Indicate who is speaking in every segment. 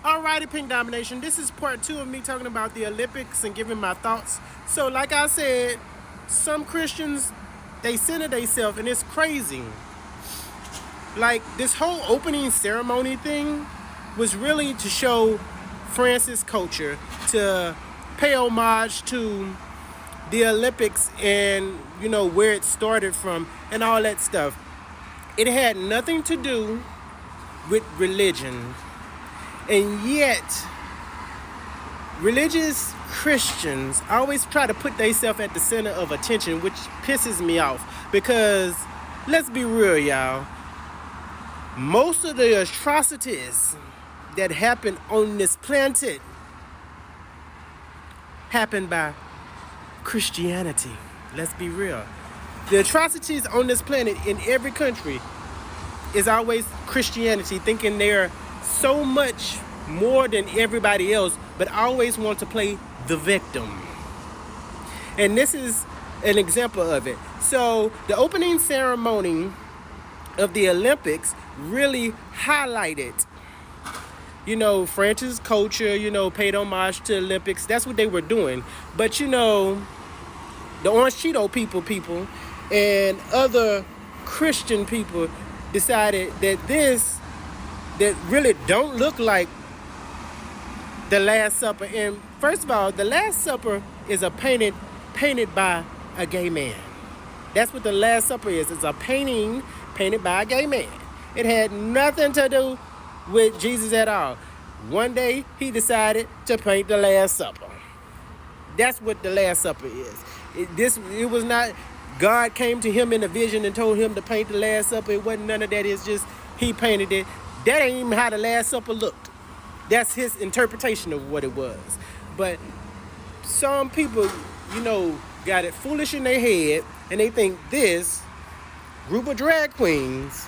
Speaker 1: Alrighty, Pink Domination. This is part 2 of me talking about the Olympics and giving my thoughts. So, like I said, some Christians, they center themselves, and it's crazy. Like, this whole opening ceremony thing was really to show France's culture, to pay homage to the Olympics and, where it started from and all that stuff. It had nothing to do with religion. And yet, religious Christians always try to put themselves at the center of attention, which pisses me off. Because, let's be real, y'all. Most of the atrocities that happen on this planet happen by Christianity. Let's be real. The atrocities on this planet in every country is always Christianity, thinking they're so much more than everybody else, but always want to play the victim. And this is an example of it. So the opening ceremony of the Olympics really highlighted, France's culture, paid homage to Olympics. That's what they were doing. But, the Orange Cheeto people and other Christian people decided that really don't look like the Last Supper. And first of all, the Last Supper is a painted by a gay man. That's what the Last Supper is. It's a painting painted by a gay man. It had nothing to do with Jesus at all. One day he decided to paint the Last Supper. That's what the Last Supper is. It was not God came to him in a vision and told him to paint the Last Supper. It wasn't none of that. It's just he painted it. That ain't even how the Last Supper looked. That's his interpretation of what it was. But some people, got it foolish in their head, and they think this group of drag queens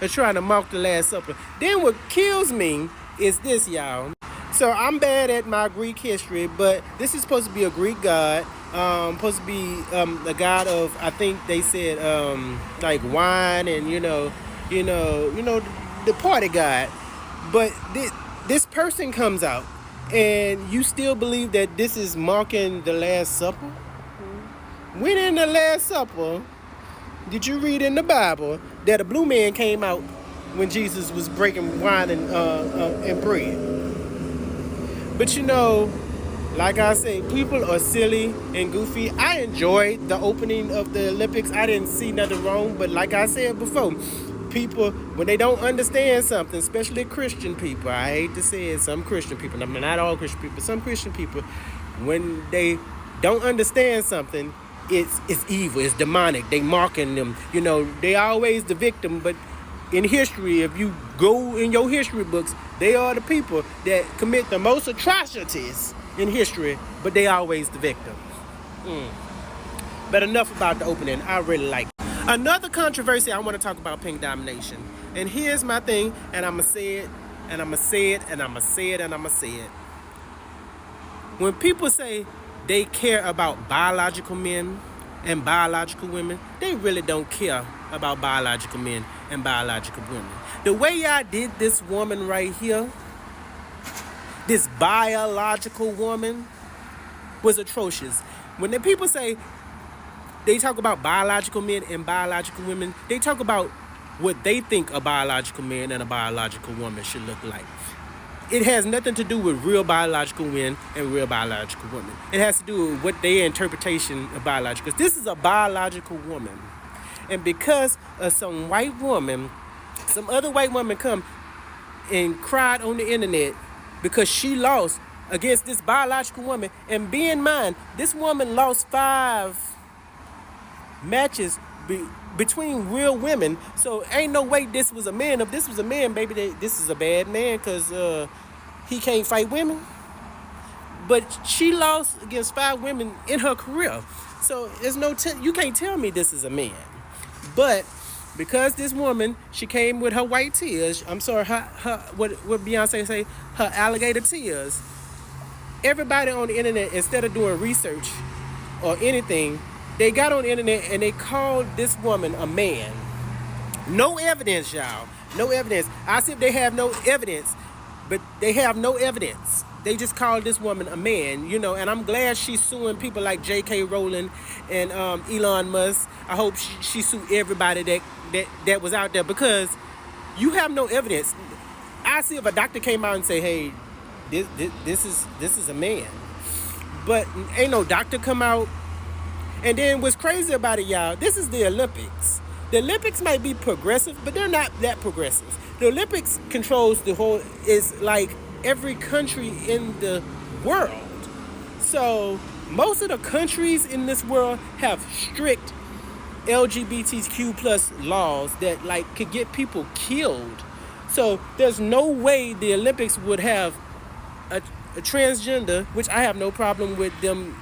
Speaker 1: are trying to mock the Last Supper. Then what kills me is this, y'all. So I'm bad at my Greek history, but this is supposed to be a Greek god. Supposed to be a god of, I think they said, like wine and the party god. But this person comes out, and you still believe that this is marking the Last Supper? When in the Last Supper did you read in the Bible that a blue man came out when Jesus was breaking wine and bread? But like I say, people are silly and goofy. I enjoyed the opening of the Olympics. I didn't see nothing wrong. But like I said before, people, when they don't understand something, especially Christian people, I hate to say it, some Christian people, I mean, not all Christian people, some Christian people, when they don't understand something, it's evil, it's demonic, they mocking them. They always the victim, but in history, if you go in your history books, they are the people that commit the most atrocities in history, but they always the victim. But enough about the opening. I really like it. Another controversy I want to talk about, Pink Domination. And here's my thing, and I'm going to say it, and I'm going to say it, and I'm going to say it, and I'm going to say it. When people say they care about biological men and biological women, they really don't care about biological men and biological women. The way y'all did this woman right here, this biological woman, was atrocious. When the people say they talk about biological men and biological women, they talk about what they think a biological man and a biological woman should look like. It has nothing to do with real biological men and real biological women. It has to do with what their interpretation of biological. Because this is a biological woman. And because of some other white woman come and cried on the internet because she lost against this biological woman. And bear in mind, this woman lost 5 matches between real women. So ain't no way this was a man. If this was a man, baby, this is a bad man because he can't fight women. But she lost against 5 women in her career. So there's you can't tell me this is a man. But because this woman, she came with her white tears, I'm sorry, what Beyonce say, her alligator tears, everybody on the internet, instead of doing research or anything, they got on the internet and they called this woman a man. No evidence, y'all. No evidence. I see if they have no evidence. but they have no evidence. They just called this woman a man, and I'm glad she's suing people like J.K. Rowling and Elon Musk. I hope she sued everybody that was out there, because you have no evidence. I see if a doctor came out and say, hey, this is a man, but ain't no doctor come out. And then what's crazy about it, y'all, this is the Olympics. The Olympics might be progressive, but they're not that progressive. The Olympics controls the whole, is like every country in the world. So most of the countries in this world have strict LGBTQ plus laws that like could get people killed. So there's no way the Olympics would have a transgender, which I have no problem with them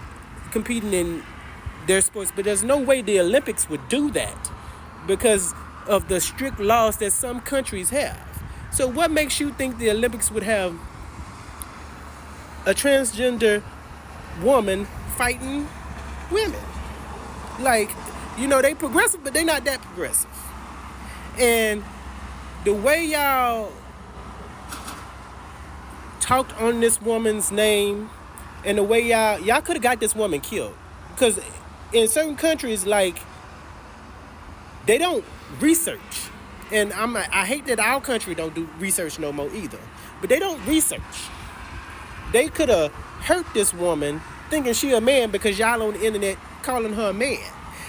Speaker 1: competing in their sports, but there's no way the Olympics would do that because of the strict laws that some countries have. So what makes you think the Olympics would have a transgender woman fighting women? Like, they progressive, but they not that progressive. And the way y'all talked on this woman's name, and the way y'all could have got this woman killed, because in certain countries, like, they don't research. And I hate that our country don't do research no more either. But they don't research. They could have hurt this woman thinking she a man because y'all on the internet calling her a man.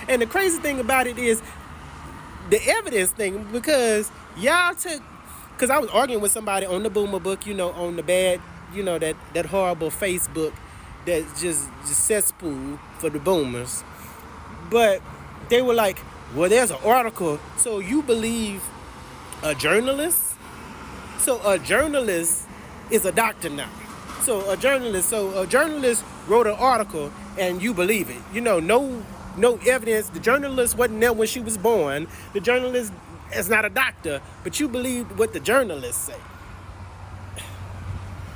Speaker 1: And the crazy thing about it is the evidence thing, because y'all took, because I was arguing with somebody on the Boomer Book, on the bad, that horrible Facebook that's just cesspool for the boomers. But they were like, well, there's an article. So you believe a journalist? So a journalist is a doctor now. So a journalist wrote an article and you believe it. No evidence. The journalist wasn't there when she was born. The journalist is not a doctor, but you believe what the journalists say.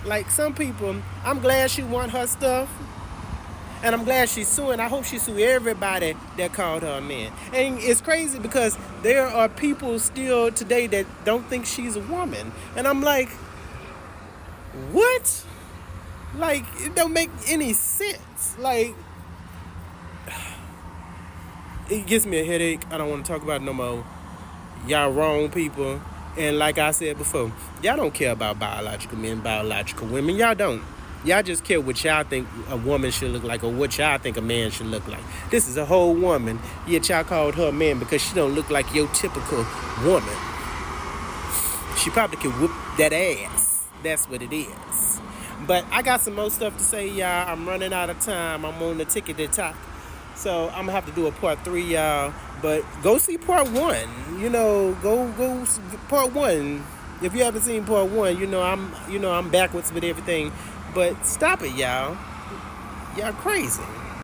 Speaker 1: Like some people, I'm glad she won her stuff. And I'm glad she's suing. I hope she sues everybody that called her a man. And it's crazy because there are people still today that don't think she's a woman. And I'm like, what? Like, it don't make any sense. Like, it gives me a headache. I don't want to talk about it no more. Y'all wrong people. And like I said before, y'all don't care about biological men, biological women. Y'all don't. Y'all just care what y'all think a woman should look like or what y'all think a man should look like. This is a whole woman, yet y'all called her a man because she don't look like your typical woman. She probably could whoop that ass. That's what it is. But I got some more stuff to say, y'all. I'm running out of time. I'm on the ticket to talk. So I'm going to have to do a part 3, y'all. But go see part 1. Go part 1. If you haven't seen part 1, I'm backwards with everything. But stop it, y'all. Y'all crazy.